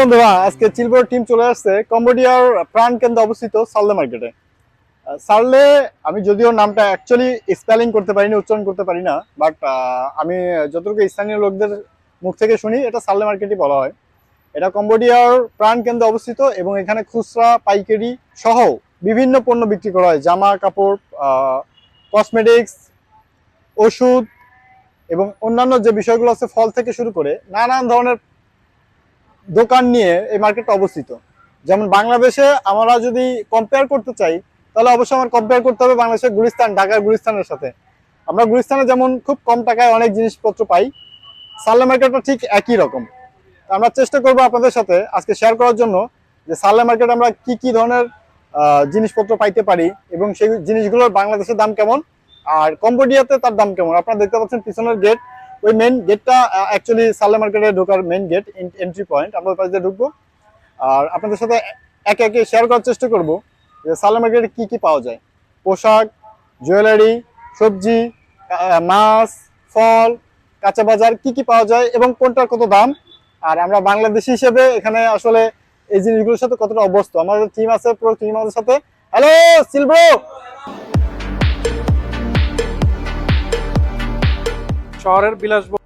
বন্ধুরা, আজকে চিলবোর টিম চলে আসছে কম্বোডিয়ার প্রাণ কেন্দ্রে অবস্থিত সালদে মার্কেটে। সারলে আমি যদিও নামটা অ্যাকচুয়ালি স্পেলিং করতে পারি না, উচ্চারণ করতে পারি না, বাট আমি যতটুকু স্থানীয় লোকদের মুখ থেকে শুনি এটা সালদে মার্কেটই বলা হয়। এটা কম্বোডিয়ার প্রাণ কেন্দ্রে অবস্থিত এবং এখানে খুচরা পাইকারি সহ বিভিন্ন পণ্য বিক্রি করা হয়। জামা কাপড়, কসমেটিক্স, ওষুধ এবং অন্যান্য যে বিষয়গুলো আছে, ফল থেকে শুরু করে নানান ধরনের দোকান নিয়ে এই মার্কেটটা অবস্থিত। যেমন বাংলাদেশে আমরা যদি কম্পেয়ার করতে চাই, তাহলে অবশ্যই আমার কম্পেয়ার করতে হবে বাংলাদেশের গুলিস্তান, ঢাকার গুলিস্তানের সাথে। আমরা গুলিস্তানে যেমন খুব কম টাকায় অনেক জিনিসপত্র পাই, সালদে মার্কেটটা ঠিক একই রকম। আমরা চেষ্টা করবো আপনাদের সাথে আজকে শেয়ার করার জন্য যে সালদে মার্কেটে আমরা কি কি ধরনের জিনিসপত্র পাইতে পারি এবং সেই জিনিসগুলোর বাংলাদেশের দাম কেমন আর কম্বোডিয়াতে তার দাম কেমন। আপনারা দেখতে পাচ্ছেন পিছনের গেট, ওই মেইন গেটটা অ্যাকচুয়ালি সালদে মার্কেটে ঢোকার মেইন গেট, এন্ট্রি পয়েন্ট। আমরা ওই পাশ দিয়ে ঢুকবো আর আপনাদের সাথে একে একে শেয়ার করার চেষ্টা করব যে সালদে মার্কেটে কি কি পাওয়া যায়। পোশাক, জুয়েলারি, সবজি, মাছ, ফল, কাঁচা বাজার কি কি পাওয়া যায় এবং কোনটার কত দাম। আর আমরা বাংলাদেশি হিসেবে এখানে আসলে এই জিনিসগুলোর সাথে কতটা অভ্যস্ত। আমাদের টিম আছে, পুরো টিম আমাদের সাথে। হ্যালো সিলব্রো। শহরের বিলাসবহুল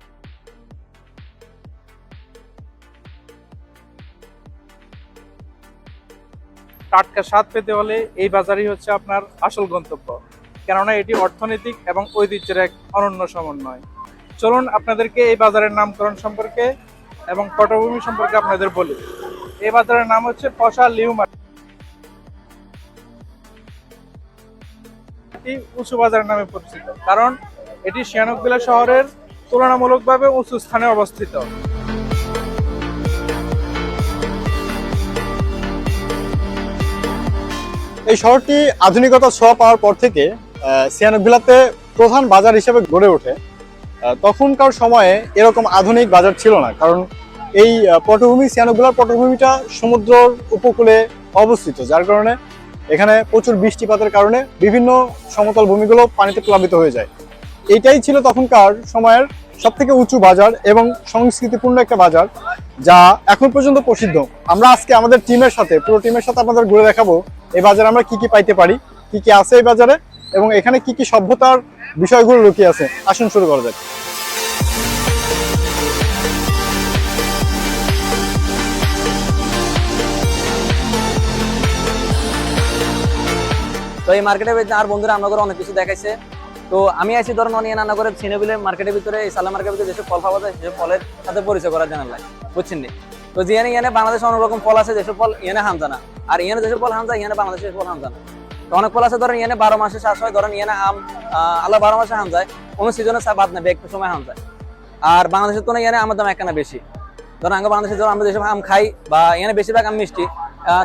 টাটকা স্বাদ পেতে হলে এই বাজারই হচ্ছে আপনার আসল গন্তব্য, কেননা এটি অর্থনৈতিক এবং ঐতিহ্যের এক অনন্য সমন্বয়। চলুন আপনাদেরকে এই বাজারের নামকরণ সম্পর্কে এবং পটভূমি সম্পর্কে আপনাদের বলি। এই বাজারের নাম হচ্ছে পশা লিউ মার্কেট। এটি উঁচু বাজার নামে পরিচিত কারণ এটি সিয়ানকবিলা শহরের তুলনামূলকভাবে উঁচু স্থানে অবস্থিত। এই শহরটি আধুনিকতার ছোঁয়া পাওয়ার পর থেকে সিয়ানকবিলাতে প্রধান বাজার হিসেবে গড়ে ওঠে। তখনকার সময়ে এরকম আধুনিক বাজার ছিল না, কারণ এই পটভূমি, সিয়ানকবিলার পটভূমিটা সমুদ্রের উপকূলে অবস্থিত, যার কারণে এখানে প্রচুর বৃষ্টিপাতের কারণে বিভিন্ন সমতল ভূমিগুলো পানিতে প্লাবিত হয়ে যায়। এইটাই ছিল তখনকার সময়ের সব থেকে উঁচু বাজার এবং সংস্কৃতিপূর্ণ একটা বাজার, যা এখন পর্যন্ত প্রসিদ্ধ। আমরা আজকে আমাদের টিমের সাথে, পুরো টিমের সাথে আপনাদের ঘুরে দেখাবো এই বাজারে আমরা কি কি পাইতে পারি, কি কি আছে এই বাজারে এবং এখানে কি কি সভ্যতার বিষয়গুলো লুকিয়ে আছে। আসুন শুরু করা যাক। তো এই মার্কেটের ভিতরে আর বন্ধুরা আমরা করে অনেক কিছু দেখাইছে। তো আমি আছি ধরেন অনিয়ে নানা করে সিনেবিলের মার্কেটের ভিতরে, এই সালদে মার্কেটের ভিতরে যেসব ফল পাওয়া যায় সেসব ফলের সাথে পরিচয় করার জানার লাগে, বুঝছেন নি? তো ইয়ানে বাংলাদেশে অনেক রকম ফল আছে, যেসব ফল ইয়ানে হামজানা, আর ইয়ানে যেসব ফল হামজা ইয়ানে বাংলাদেশের ফল হামজানা। তো অনেক ফল আছে ধরেন ইয়ানে 12 মাসে চাষ হয়, ধরেন ইয়ানে আম আল্লাহ 12 মাসে হাম যায়, কোনো সিজনে বাদ নেবে একটু সময় হাম যায়। আর বাংলাদেশের তো ইয়ানে আমার দাম একখানা বেশি। ধরেন আমরা বাংলাদেশে ধরুন আমরা যেসব আম খাই বা ইয়ানে বেশিরভাগ আম মিষ্টি,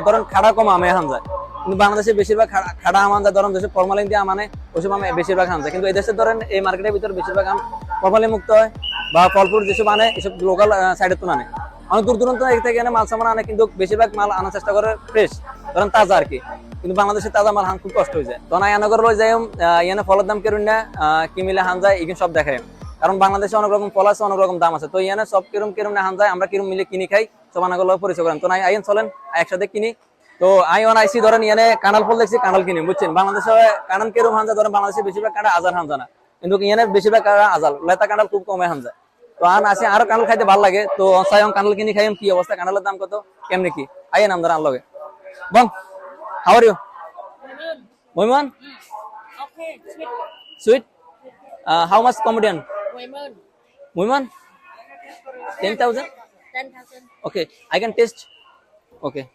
ধরেন খাড়া কম আমে হাম যায়, কিন্তু বাংলাদেশে বেশিরভাগ খাড়া আম আনজায়, ধরেন যেসব ফরমালিন দিয়ে আম আনে ওইসব আম বেশিরভাগ আম যায়। কিন্তু এই দেশে ধরেন এই মার্কেটের ভিতরে বেশিরভাগ আম ফরমালিন মুক্ত হয় বা ফলফুল যেসব আনে এসব লোকাল সাইডে তো আনে, অনেক দূর দূরান্ত থেকে এনে মাল সামান আনে, কিন্তু বেশিরভাগ মাল আনার চেষ্টা করে ফ্রেশ, ধরেন তাজা আর কি। কিন্তু বাংলাদেশে তাজা মাল হান খুব কষ্ট হয়ে যায়। তখন আয়ানগর লই যাই ইয়ানে ফলের দাম কেরুন না কি মিলে হান যায় এগুলো সব দেখায়, কারণ বাংলাদেশে অনেক রকম ফল আছে, অনেক রকম দাম আছে। তো ইয়ানে সব কিরম না হান যায়, আমরা কিরম মিলে কিনি খাই, সব আনাগর পরিচয় করেন। তো নাই আইন চলেন একসাথে কিনি। তো আইন আইসি ধরেন ইয়ানে কানাল ফল দেখছি, কানাল কিনি, বুঝছেন? বাংলাদেশে কানাল কেরম হান যায়, ধরেন বাংলাদেশে বেশিরভাগ কানা আজার হান জানা, কিন্তু ইয়ানে বেশিরভাগ আজাল লেতা কানাল খুব কমে হান যায়। তো আন আসি আরো কানাল খাইতে ভালো লাগে, তো সাইম কানাল কিনি খাইম। কি অবস্থা কানালের দাম কত কেমনি কি আইন আমদার আনলগে বং how are you Women? Okay, sweet. Sweet? How much Cambodian? Women. Women? 10,000? 10,000. Okay, I can taste. Okay.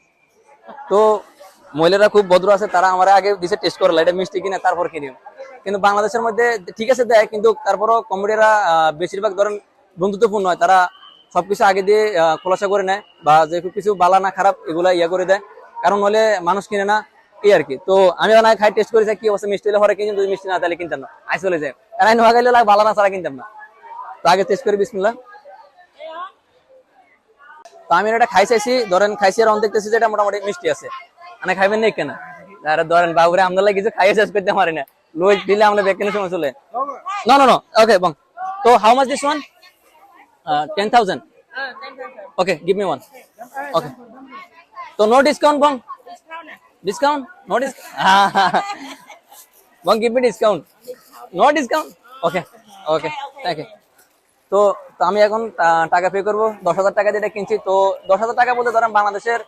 তো মহিলারা খুব ভদ্র আছে, তারা আমার আগে দিছে টেস্ট করলা এটা মিষ্টি কিনা, তারপর কিনিও। কিন্তু বাংলাদেশের মধ্যে ঠিক আছে দেয়, কিন্তু তারপরও কম্বোডিয়ারা বেশিরভাগ ধরেন বন্ধুত্বপূর্ণ হয়, তারা সবকিছু আগে দিয়ে খোলাসা করে নেয় বা যে কিছু বালা না খারাপ এগুলা ইয়া করে দেয়, কারণ হলে মানুষ কিনে না এই আর কি। তো আমি অনেক খাই টেস্ট করেছি কি অবস্থা, মিষ্টি হলে পরে কিনতাম, যদি মিষ্টি না তাহলে কিনতাম না, আই চলে যায়। আর আই নোয়া গাইলে ভালো না ছাড়া কিনতাম না। তো আগে টেস্ট করি বিসমিল্লাহ। তো আমি এটা খাই চাইছি, ধরেন খাইছি আর দেখতেছি যে এটা মোটামুটি মিষ্টি আছে, মানে খাইবেন না কেন? ধরেন বাবুরে আমরা কিছু খাইয়ে শেষ করতে পারি না, লোক দিলে আমরা বেকেনের সময় চলে। No, no, no. Okay, bang. So how much this one? 10,000. 10,000. Okay, give me one. Okay. So no discount, bang. Discount. Discount? No discount. Bang, give me discount. No discount. Okay. Okay. Thank you. তো তো আমি এখন টাকা pay করবো 10,000 টাকা দিয়ে এটা কিনছি। তো 10,000 টাকা বলতে ধরেন বাংলাদেশের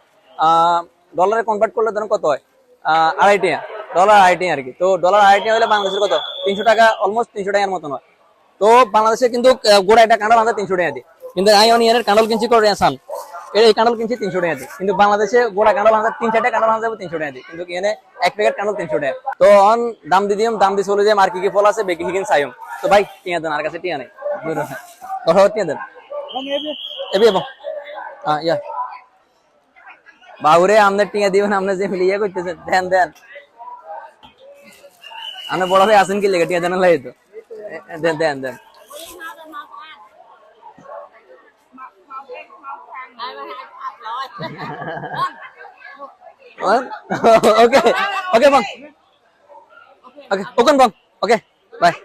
ডলারে কনভার্ট করলে ধরেন কত হয়, $2.5 $2.5 আর কি। তো $2.5 হলে বাংলাদেশের কত 300 টাকা, অলমোস্ট 300 টাকার মতন হয়। তো বাংলাদেশে কিন্তু গোড়া একটা কাঁঠাল আনতে 300 টাকা দিয়ে, কিন্তু আমি অনিয়নের কাঁঠাল কিনছি করে আসান, এই কাঁঠাল কিনছি 300 টাকা দিয়ে। কিন্তু বাংলাদেশে গোড়া কাঁঠাল আনতে 3-4টা কাঁঠাল আনতে 300 টাকা দিয়ে, কিন্তু এখানে এক প্যাকেট কাঁঠাল 300 টাকা। তো অন দাম দিয়ে চলে যায়, আর কি কি ফল আছে বেকি হিগিন সাইম। তো ভাই টিয়া দেন, আর কাছে টিয়া নেই, 10,000 টিয়া দেন এবি এবং ইয়া বাউরে আমাদের টিয়া দিবেন, আপনি যে মিলিয়ে করতেছেন দেন দেন। আপনি বড় ভাই আসেন কি লেগে টিয়া দেন লাগে তো দেন দেন দেন। Okay, okay bang. Okay, open bang. Okay, bye.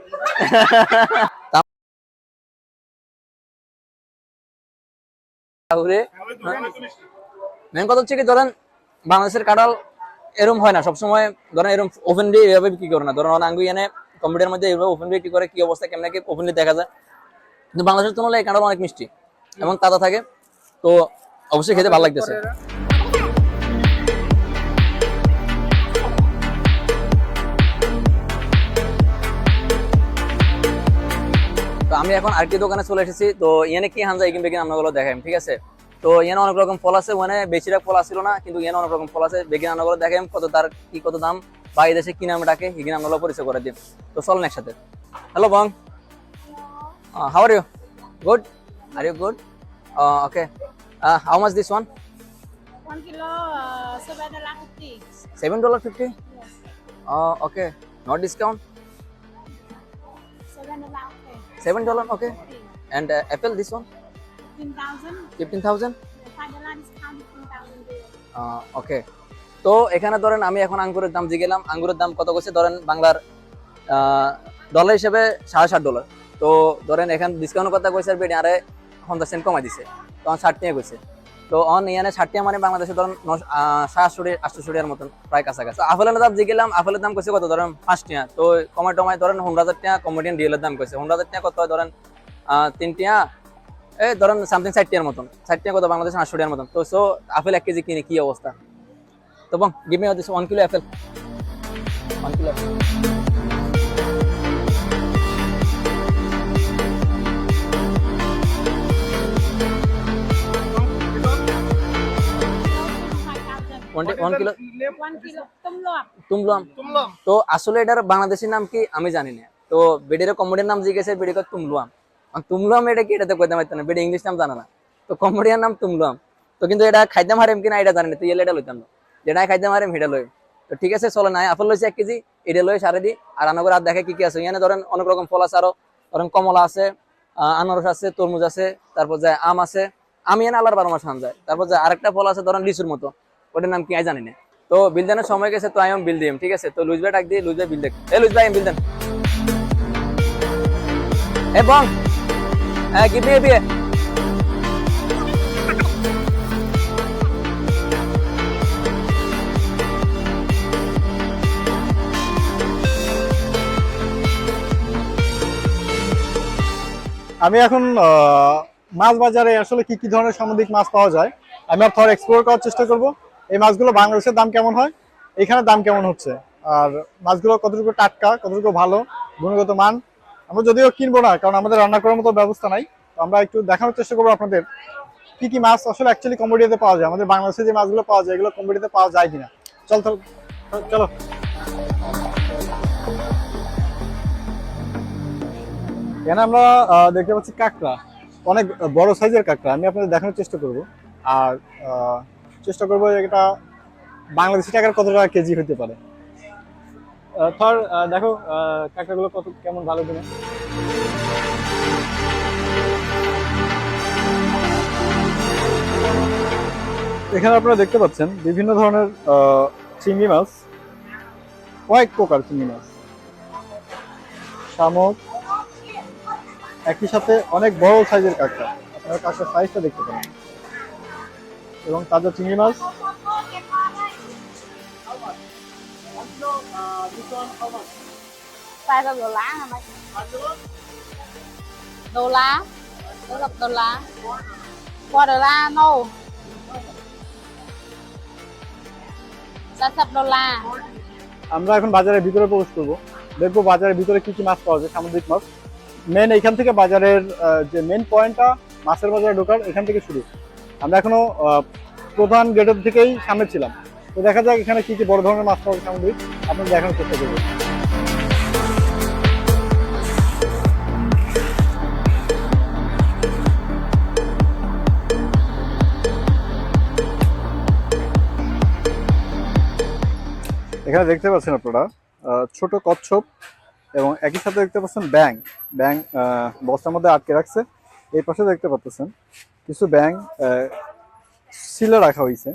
তাহলে মেন কথা হচ্ছে কি, ধরেন বাংলাদেশের কাঁঠাল এরকম হয় না সবসময়, ধরেন এরকম ওপেনলি এভাবে বিক্রি করে না। ধরেন আঙ্গু এনে কম্পিউটারের মধ্যে এইভাবে ওপেন বিক্রি করে, কি অবস্থা কেমন কি ওপেনলি দেখা যায়। কিন্তু বাংলাদেশের তুলনায় এই কাঁঠাল অনেক মিষ্টি এবং তাজা থাকে, তো অবশ্যই খেতে ভালো লাগতেছে। তো আমি এখন আরেকটি দোকানে চলে এসেছি। তো এখানে কি হানজা এগিন বেগিন রান্নাগুলো দেখাই, ঠিক আছে। তো এখানে অনেক রকম ফল আছে, মানে বেশিরভাগ ফল আসছিল না, কিন্তু এখানে অনেক রকম ফল আছে। বেগিন রান্নাগুলো দেখাই কত তার কি কত দাম, বা এই দেশে কি নাম ডাকে, এগিন রান্নাগুলো পরিচয় করে দিন। তো চলেন একসাথে। হ্যালো বং, how are you? Good, are you good? Okay, how much this one? 1 kilo, $7.50. $7.50? Okay, no discount? $7, okay. And apple, this one? 15,000. 15,000? $5 discount, 15,000. ওকে। তো এখানে ধরেন আমি এখন আঙ্গুরের দাম দিয়ে গেলাম, আঙ্গুরের দাম কত করছে ধরেন বাংলার ডলার হিসেবে $7.5। তো ধরেন এখানে ডিসকাউন্ট কথা কইছে আর বেডি আরে 50 সেন্ট কমাই দিছে, তখন 60 টাকা কইছে। তো অন ইয়ানে 60 টাকা মানে বাংলাদেশে ধরেন 760 এর মতন প্রায় কাছাকাছি। আপেলের দাম দিয়ে গেলাম, আপেলের দাম কইছে কত ধরেন 5 টাকা। তো টমাটোমায় ধরেন 100,000 টাকা, কমেডিয়ান ডিএলের দাম কইছে 100,000 টাকা, কত হয় ধরেন 3 টাকা, এই ধরেন সামথিং 60 টাকার মতন, 60 টাকা কত বাংলাদেশে 800 টাকার মতন। তো সো আপেল 1 কেজি কিনে কি অবস্থা। তো বং give me this 1 kilo apple, 1 kilo. $5,000. 1 kilo 1 kilo, tumlop. তুমলাম। তো আসলে এটার বাংলাদেশি নাম কি আমি জানি না। তো বেডির কমেডিয়ান নাম জিজ্ঞেসে, বেডি কয় তুমলুয়াম। তুমলুয়াম এটা কি, এটাতে কইতে পারতো না, বেডি ইংলিশ নাম জানা না। তো কমেডিয়ান নাম তুমলুয়াম। তো কিন্তু এটা খাইতাম হারেম কিনা এটা জানি না, তুই এটা লইতাম না, যেটা খাইতাম হারেম হেটা লই। তো ঠিক আছে চলে নাই, আপেল লইছে 1 কেজি, এটা লই সারে দি। আর আনাগর আর দেখে কি কি আছে এখানে, ধরেন অনেক রকম ফল আছে, আরো ধরেন কমলা আছে, আনারস আছে, তরমুজ আছে, তারপর যায় আম আছে। আমি এনে আল্লাহর 12 মাস খান যায়। তারপর যায় আরেকটা ফল আছে ধরেন লিচুর মতো, ওটার নাম কি আই জানি না। তো বিল দেনের সময় গেছে, তো আমি বিল দিম, ঠিক আছে। তো লুজ ভাই ডাক দিই, লুজ ভাই বিল দেখ, এ লুজ ভাই বিল দেন। এ বং গিভ মি এ বিয়ে। আমি এখন মাছ বাজারে আসলে কি কি ধরনের সামুদ্রিক মাছ পাওয়া যায় আমি আর এক্সপ্লোর করার চেষ্টা করব। এই মাছগুলো বাংলাদেশের দাম কেমন হয়, এখানে দাম কেমন হচ্ছে, আর মাছগুলো কতটুকু টাটকা, কতটুকু ভালো গুণগত মান। আমরা যদিও কিনবো না, কারণ আমাদের রান্না করার মতো ব্যবস্থা নাই। তো আমরা একটু দেখানোর চেষ্টা করবো আপনাদের কি কি মাছ আসলে অ্যাকচুয়ালি কমোডিটিতে পাওয়া যায়, আমাদের বাংলাদেশে যে মাছগুলো পাওয়া যায় এগুলো কমোডিটিতে পাওয়া যায় কিনা। চলো। এখানে আমরা দেখতে পাচ্ছি কাঁকড়া, অনেক বড় সাইজের কাঁকড়া। আমি আপনাদের দেখানোর চেষ্টা করব, আর চেষ্টা করবো এটা বাংলাদেশি টাকার কত টাকা কেজি হতে পারে। দেখো কাঁকড়াগুলো কত কেমন ভালো কিনা। এখানে আপনারা দেখতে পাচ্ছেন বিভিন্ন ধরনের চিংড়ি মাছ, কয়েক প্রকার চিংড়ি মাছ, শামুক, একই সাথে অনেক বড় সাইজের কাঁকড়া। কাঁকড়ার সাইজটা দেখতে পারেন, এবং তাজা চিংড়ি মাছ। $5 hả mày? Đô la, tôi gặp đô la. $4 no. $7 আমরা এখন বাজারের ভিতরে প্রবেশ করব, দেখবো বাজারের ভিতরে কি কি মাছ পাওয়া যায়, সামুদ্রিক মাছ। মেন এইখান থেকে বাজারের যে মেন পয়েন্টটা মাছের বাজারে ঢোকার, এখান থেকে শুরু। আমরা এখনো প্রধান গেটের থেকেই সামনে ছিলাম, তো দেখা যাক এখানে কি কি বড় ধরনের মাছ পাওয়া যায় সামুদ্রিক, আপনাদের দেখানোর চেষ্টা করবো। এখানে দেখতে পাচ্ছেন আপনারা ছোট কচ্ছপ, এবং একই সাথে দেখতে পাচ্ছেন ব্যাং। ব্যাং বস্তার মধ্যে আটকে রাখছে। এই পাশে দেখতে পাচ্ছেন কিছু ব্যাং সিলে রাখা হয়েছে,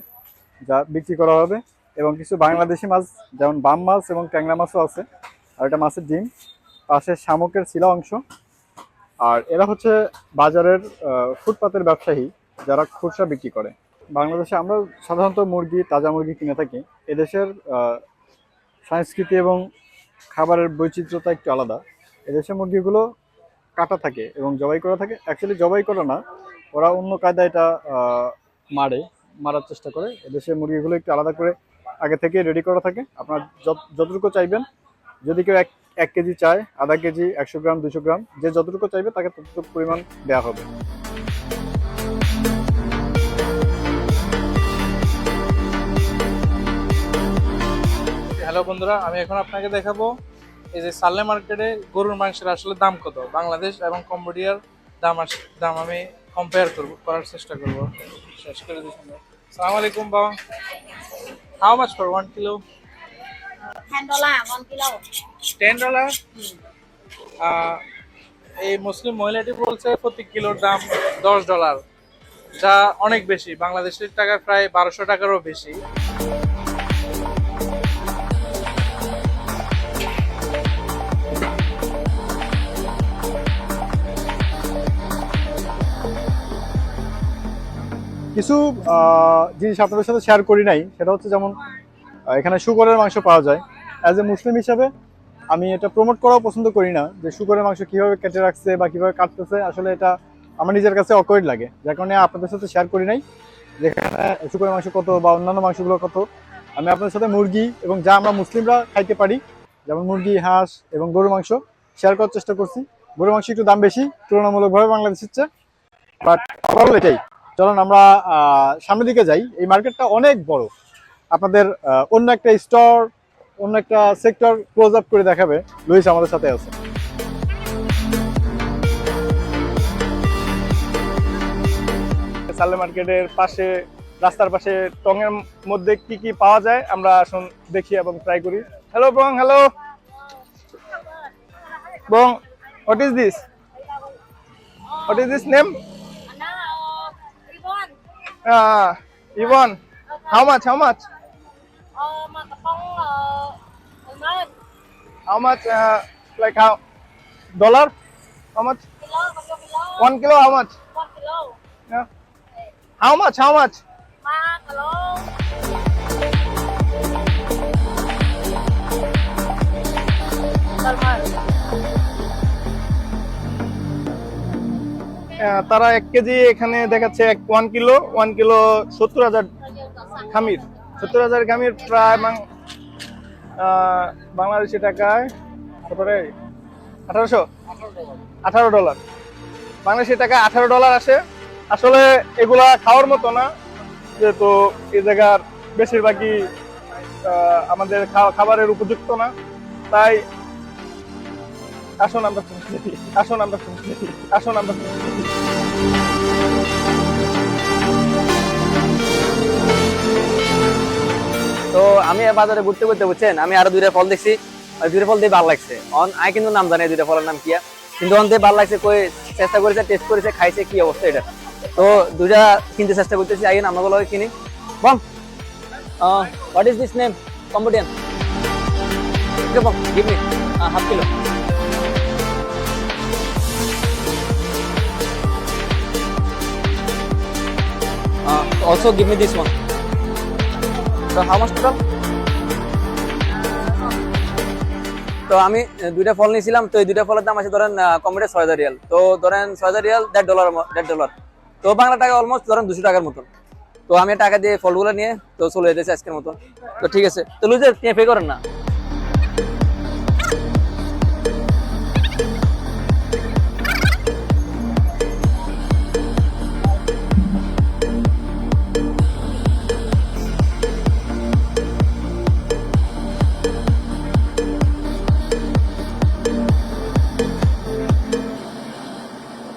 যা বিক্রি করা হবে, এবং কিছু বাংলাদেশি মাছ যেমন বাম মাছ এবং ট্যাংরা মাছও আছে, আর এটা মাছের ডিম, পাশে শামুকের শিলা অংশ। আর এরা হচ্ছে বাজারের ফুটপাতের ব্যবসায়ী, যারা খুচরা বিক্রি করে। বাংলাদেশে আমরা সাধারণত মুরগি, তাজা মুরগি কিনে থাকি। এদেশের সংস্কৃতি এবং খাবারের বৈচিত্র্যতা একটু আলাদা। এদেশের মুরগিগুলো কাটা থাকে এবং জবাই করা থাকে। অ্যাকচুয়ালি জবাই করা না, ওরা অন্য কায়দায় এটা মারার চেষ্টা করে। এদেশের মুরগিগুলো একটু আলাদা করে আগে থেকে রেডি করা থাকে। আপনার যতটুকু চাইবেন, যদি কেউ 1 কেজি চায়, আধা কেজি, 100 গ্রাম, 200 গ্রাম, যে যতটুকু চাইবে তাকে ততটুকু পরিমাণ দেওয়া হবে। হ্যালো বন্ধুরা, আমি এখন আপনাকে দেখাবো এই যে সালে মার্কেটে গরুর মাংসের আসলে দাম কত, বাংলাদেশ এবং কম্বোডিয়ার দাম আমি কম্পেয়ার করার চেষ্টা করব। শেষ করে দিচ্ছি। আসসালামু আলাইকুম বাবা, how much for 1 kilo? $10 1 kilo. $10? এই মুসলিম মহিলাটি বলছে প্রতি কিলোর দাম $10, যা অনেক বেশি, বাংলাদেশের টাকা প্রায় 1200 টাকারও বেশি। কিছু জিনিস আপনাদের সাথে শেয়ার করি নাই, সেটা হচ্ছে যেমন এখানে শুকরের মাংস পাওয়া যায়। অ্যাজ এ মুসলিম হিসাবে আমি এটা প্রমোট করাও পছন্দ করি না, যে শুকরের মাংস কীভাবে কেটে রাখছে বা কীভাবে কাটতেছে, আসলে এটা আমার নিজের কাছে অকওয়ার্ড লাগে, যার কারণে আপনাদের সাথে শেয়ার করি নাই যেখানে শুকরের মাংস কত বা অন্যান্য মাংসগুলো কত। আমি আপনাদের সাথে মুরগি এবং যা আমরা মুসলিমরা খাইতে পারি, যেমন মুরগি, হাঁস এবং গরুর মাংস শেয়ার করার চেষ্টা করছি। গরুর মাংস একটু দাম বেশি তুলনামূলকভাবে বাংলাদেশের চেয়ে, বাট ওভারঅল এটাই। চলুন আমরা সামনের দিকে যাই। এই মার্কেটটা অনেক বড়, আপনাদের অন্য একটা স্টোর, অন্য একটা সেক্টর ক্লোজ আপ করে দেখাবে। লুইস আমাদের সাথে আছে। সালে মার্কেটের পাশে, রাস্তার পাশে টঙের মধ্যে কি কি পাওয়া যায় আমরা আসুন দেখি এবং ট্রাই করি। Hello Bong, hello Bong, what is this? What is this name? Yvonne. How much? How much? How much? Like how? Dollar? How much? 1 kilo. How much? 1 kilo. Yeah. How much? How much? 3 kilo. তারা 1 KG এখানে দেখাচ্ছে 1 kilo 70,000 খামির। 70,000 খামির প্রায় বাংলাদেশি টাকায় কত রে? 18 dollar. Bangladeshi টাকায় $18 আসে। আসলে এগুলা খাওয়ার মতো না, যেহেতু এই জায়গার বেশিরভাগই আমাদের খাবারের উপযুক্ত না, তাই আসুন আমরা তো আমি বাজারে ঘুরতে ঘুরতে বুঝছেন, আমি আরো 2টা ফল দেখছি, ওই 2টা ফল দিয়ে ভালো লাগছে। আমি কিন্তু নাম জানি 2টা ফলের নাম কি, কিন্তু অন দিয়ে ভালো লাগছে, কই চেষ্টা করেছে, টেস্ট করেছে, খাইছে, কি অবস্থা এটা। তো 2টা কিনতে চেষ্টা করতেছি, আইন আমগুলো কিনি। বম, what is this name? Cambodian. বম, give me half kilo. Also give me this one. So how much total? তো আমি দুইটা ফল নিয়েছিলাম, তো এই দুইটা ফলের দাম আছে ধরেন কমরে 6000 রিয়াল। তো ধরেন 6000 রিয়াল $1.5, তো বাংলা টাকা অলমোস্ট ধরেন 200 টাকার মতন। তো আমি টাকা দিয়ে ফলগুলো নিয়ে তো চলে যেতেছি আজকের মতন। তো ঠিক আছে, তো লুজের পে করেন না।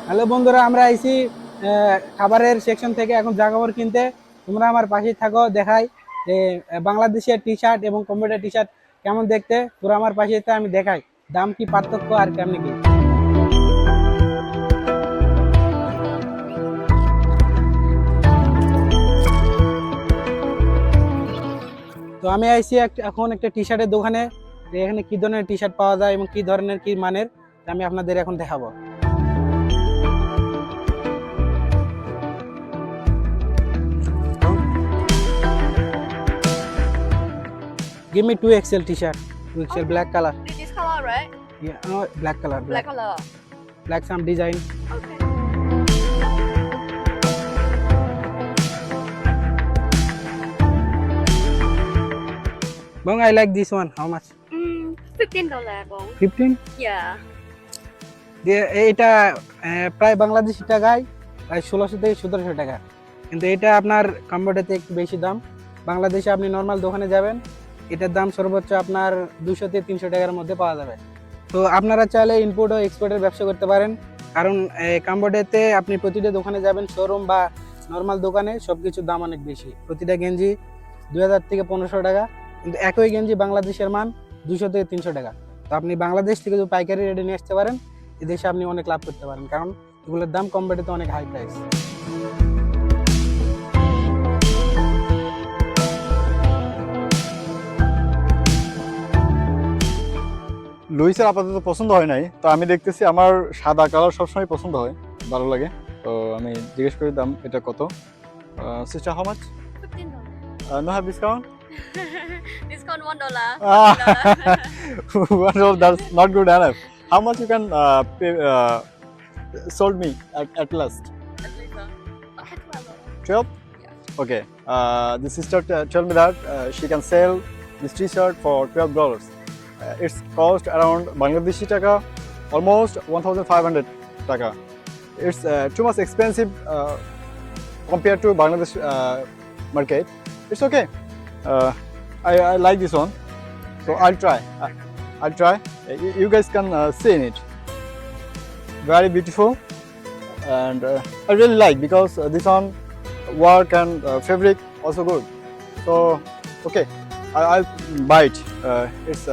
হ্যালো বন্ধুরা, আমরা আইছি খাবারের সেকশন থেকে এখন জাকাবর কিনতে। তোমরা আমার পাশেই থাকো, দেখাই যে বাংলাদেশের টি শার্ট এবং কম্পিউটার টি শার্ট কেমন দেখতে। তোরা আমার পাশেই থাক, আমি দেখাই দাম কি পার্থক্য আর কেমনি কি। তো আমি আইছি এখন একটা টি শার্টের দোকানে। এখানে কি ধরনের টি শার্ট পাওয়া যায় এবং কি ধরনের কি মানের আমি আপনাদের এখন দেখাবো। Give me 2XL t-shirt. 2XL black color. This color, right? Yeah, no, black color. Black color. Black some design. Okay. Bong, I like this one. How much? $15, bong. 15? Yeah. এটা প্রায় বাংলাদেশি টাকায় প্রায় 1600 থেকে 1700 টাকা, কিন্তু এটা আপনার কম্বোডিয়াতে একটু বেশি দাম। বাংলাদেশে আপনি নর্মাল দোকানে যাবেন, এটার দাম সর্বোচ্চ আপনার 200 থেকে 300 টাকার মধ্যে পাওয়া যাবে। তো আপনারা চাইলে ইম্পোর্ট ও এক্সপোর্টের ব্যবসা করতে পারেন, কারণ কম্বোডিয়াতে আপনি প্রতিটা দোকানে যাবেন, শোরুম বা নর্মাল দোকানে সব কিছুর দাম অনেক বেশি। প্রতিটা গেঞ্জি 2000 থেকে 1500 টাকা, কিন্তু একই গেঞ্জি বাংলাদেশের মান 200 থেকে 300 টাকা। তো আপনি বাংলাদেশ থেকে যদি পাইকারি রেটে নিয়ে আসতে পারেন, এদেশে আপনি অনেক লাভ করতে পারেন, কারণ এগুলোর দাম কম্বোডিয়াতে অনেক হাই প্রাইস। লুইসের আপাতত পছন্দ হয় নাই, তো আমি দেখতেছি আমার সাদা কালার সবসময় পছন্দ হয়, ভালো লাগে। তো আমি জিজ্ঞেস করি দাম এটা কত। Sister, how much? $15. No have discount? Discount $1. Well, that's not good enough. How much you can pay, sold me at last? Okay, $12. 12? Yeah. Okay. The sister told me that she can sell this t-shirt for $12. It's cost around Bangladeshi taka, almost 1,500 taka. It's too much expensive compared to Bangladesh market. It's okay. I like this one, so I'll try. I'll try. You guys can see it. Very beautiful, and I really like because this one work and fabric also good. So okay, I'll buy it. It's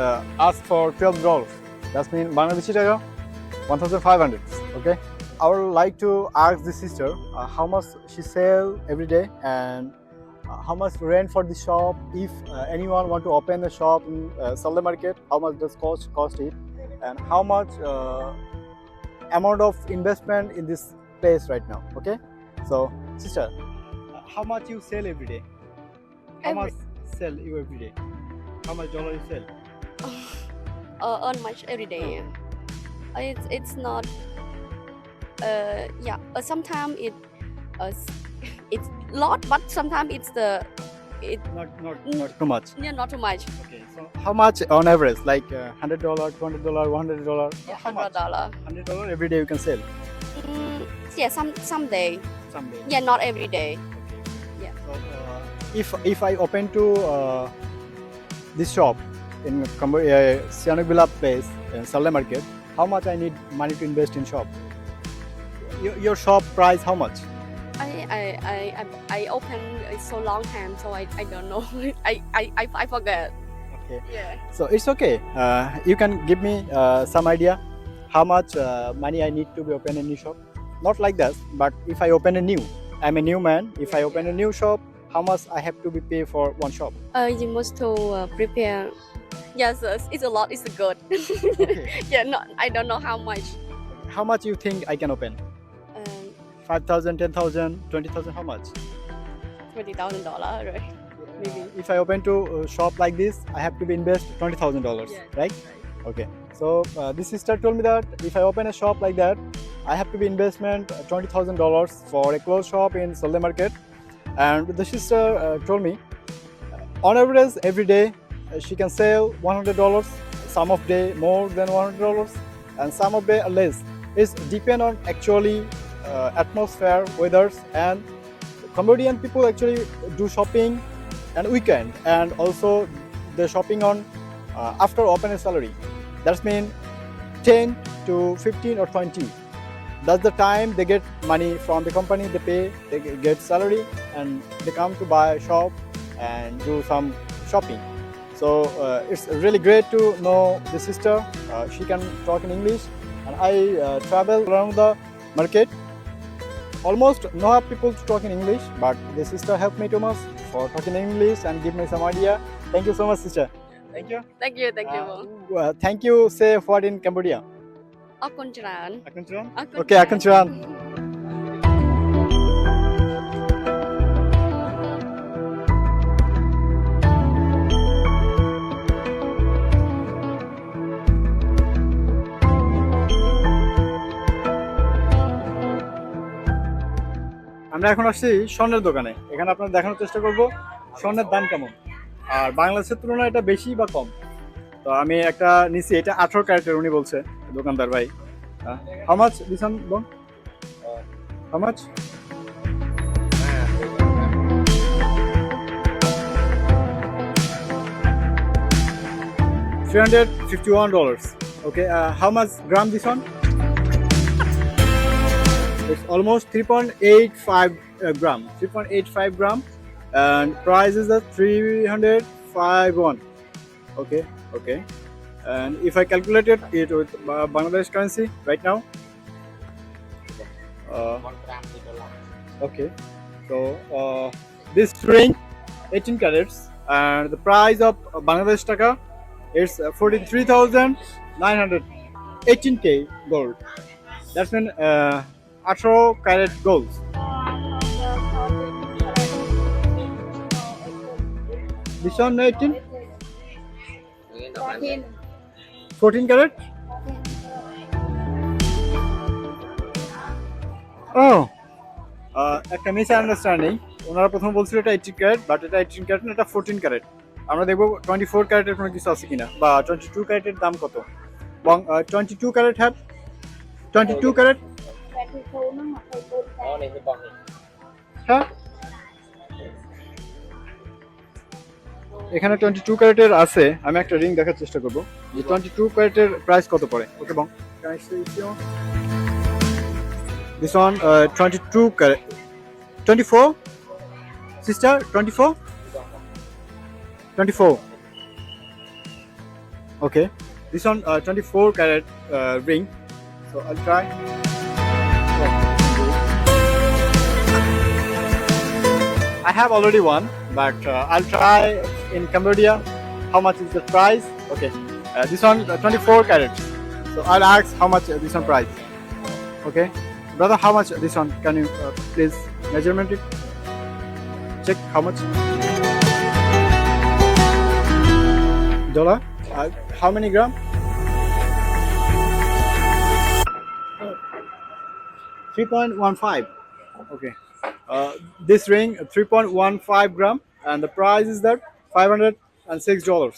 asked for $12. That means Bangladeshi taka 1,500. Okay. I would like to ask the sister how much she sell every day and how much rent for the shop. If anyone want to open a shop in Saleh Market, how much does cost it, and how much amount of investment in this place right now. Okay. So sister, how much you sell every day? How much sell you every day? How much dollar you sell? Earn much every day. It's not. Yeah. Sometimes it's lot, but sometimes it's Not too much. yeah, not too much. Okay. So how much on average? Like $100, $200, $100? Yeah, How much? $100. $100 every day you can sell. Yeah, some day. Someday. Yeah, not every day. So, if I open to this shop in Sianukbila place in Saleh Market, how much I need money to invest in shop? Your shop price how much? I open it so long time, so I don't know. I forget. Okay. Yeah. So it's okay. You can give me some idea how much money I need to be open a new shop. Not like that, but if I open a new, I'm a new man. If I open a new shop, how much I have to be pay for one shop? You must to prepare. Yes, it's a lot. It's good. Okay. Yeah, no, I don't know how much. How much you think I can open? Um, 5,000, 10,000, 20,000, how much? $20,000, right? Maybe. If I open to shop like this, I have to be invest $20,000, Yes, right? Okay. So this sister told me that if I open a shop like that, I have to be investment $20,000 for a clothes shop in Sunday Market. And the sister told me, on average, every day she can sell $100. Some of day more than $100, and some of day less. It's depend on actually atmosphere, weathers, and Cambodian people actually do shopping and weekend, and also the shopping on after open a salary. That's mean 10 to 15 or 20. That's the time they get money from the company. They pay, they get salary, and they come to buy a shop and do some shopping. So it's really great to know the sister. She can talk in English, and I travel around the market. Almost no people to talk in English, but the sister helped me too much for talking English and give me some idea. Thank you so much, sister. Thank you. Thank you, thank you. Thank you. Say what in Cambodia? Akuncharan. Akunchuran? Okay, Akunchuran. আমরা এখন আসছি স্বর্ণের দোকানে। এখানে আপনার দেখানোর চেষ্টা করব স্বর্ণের দাম কেমন, আর বাংলাদেশের তুলনায় এটা বেশি বা কম। তো আমি একটা নিছি, এটা 18 ক্যারেটের, উনি বলছে দোকানদার ভাই। হাউ মাচ দিস ওয়ান বোন? How much? $351. Okay, how much gram this one? It's almost 3.85 gram. 3.85 gram, and price is the 351. Okay, okay. And if I calculated it with Bangladesh currency right now, okay. So this ring, 18 carats, and the price of Bangladesh taka is 43,900. 18k gold. That's mean 18 carat gold. This one 18? 14 carat? Oh, একটা miss understanding. ওনারা প্রথম বলছিল এটা 18 carat, but এটা 18 carat না, এটা 14 carat. আমরা দেখবো 24 ক্যারেটের কোনো কিছু আছে কিনা, বা 22 ক্যারেটের দাম কত। এবং 22 ক্যারেট হ্যাভ 22 ক্যারেট, হ্যাঁ এখানে 22 ক্যারেটের আছে। আমি একটা রিং দেখার চেষ্টা করব যে 22 ক্যারেটের প্রাইস কত পড়ে। ওকে বং, this one 22 carat, 24 sister, 24 24. Okay, this one 24 carat ring, so I'll try. I have already one, but I'll try in Cambodia. How much is the price? Okay, this one 24 carats, so I'll ask how much this one price. Okay, brother, how much this one? Can you please measurement it? Check how much. Dollar. How many gram? 3.15. Okay. This ring 3.15 gram, and the price is that $506.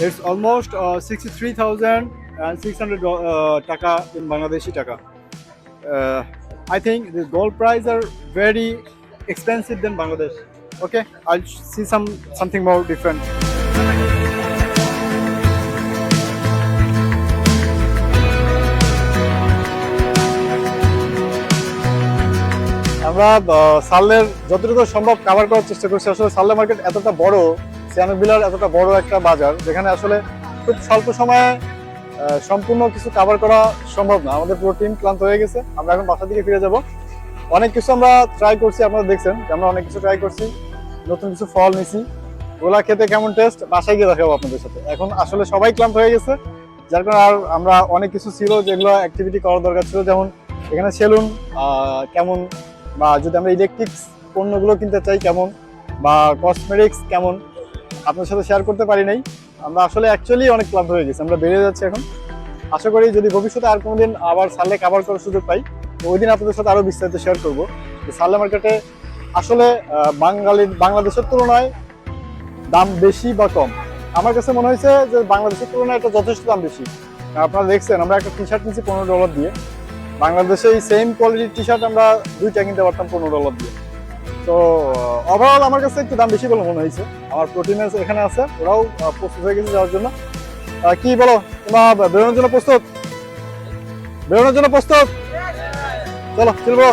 It's almost 63,600 taka in Bangladeshi taka. I think the gold price are very expensive than Bangladesh. Okay, I'll see something more different. আমরা সালের যতটুকু সম্ভব cover করার চেষ্টা করছি। আসলে সালে market এতটা বড়, সিয়ানো বিলার এতটা বড় একটা বাজার, যেখানে আসলে খুব স্বল্প সময়ে সম্পূর্ণ কিছু কভার করা সম্ভব না। আমাদের পুরো টিম ক্লান্ত হয়ে গেছে, আমরা এখন বাসা দিকে ফিরে যাব। অনেক কিছু আমরা ট্রাই করছি, আপনারা দেখছেন আমরা অনেক কিছু ট্রাই করছি, নতুন কিছু ফল নিছি, ওগুলা খেতে কেমন টেস্ট বাসায় গিয়ে দেখাবো আপনাদের সাথে। এখন আসলে সবাই ক্লান্ত হয়ে গেছে, যার কারণে আর আমরা অনেক কিছু ছিল যেগুলো অ্যাক্টিভিটি করার দরকার ছিল, যেমন এখানে সেলুন কেমন, বা যদি আমরা ইলেকট্রিক্স পণ্যগুলো কিনতে চাই কেমন, বা কসমেটিক্স কেমন, আপনার সাথে শেয়ার করতে পারি নাই। আমরা আসলে অ্যাকচুয়ালি অনেক ক্লান্ত হয়ে গেছি, আমরা বেরিয়ে যাচ্ছি এখন। আশা করি যদি ভবিষ্যতে আর কোনোদিন আবার সালে কাভার করার সুযোগ পাই, তো ওই দিন আপনাদের সাথে আরো বিস্তারিত শেয়ার করবো যে সালে মার্কেটে আসলে বাংলাদেশের তুলনায় দাম বেশি বা কম। আমার কাছে মনে হয়েছে যে বাংলাদেশের তুলনায় এটা যথেষ্ট দাম বেশি। আপনারা দেখছেন আমরা একটা টি শার্ট নিচ্ছি $15 দিয়ে, বাংলাদেশে এই সেম কোয়ালিটির টি শার্ট আমরা 2টা কিনতে পারতাম $15 দিয়ে। তো ওভারঅল আমার কাছে একটু দাম বেশি বলে মনে হয়েছে। আমার প্রোটিনের এখানে আছে, ওরাও প্রস্তুত হয়ে গেছে যাওয়ার জন্য। কি বলো, তোমরা বেরোনোর জন্য প্রস্তুত? চলো চলবো।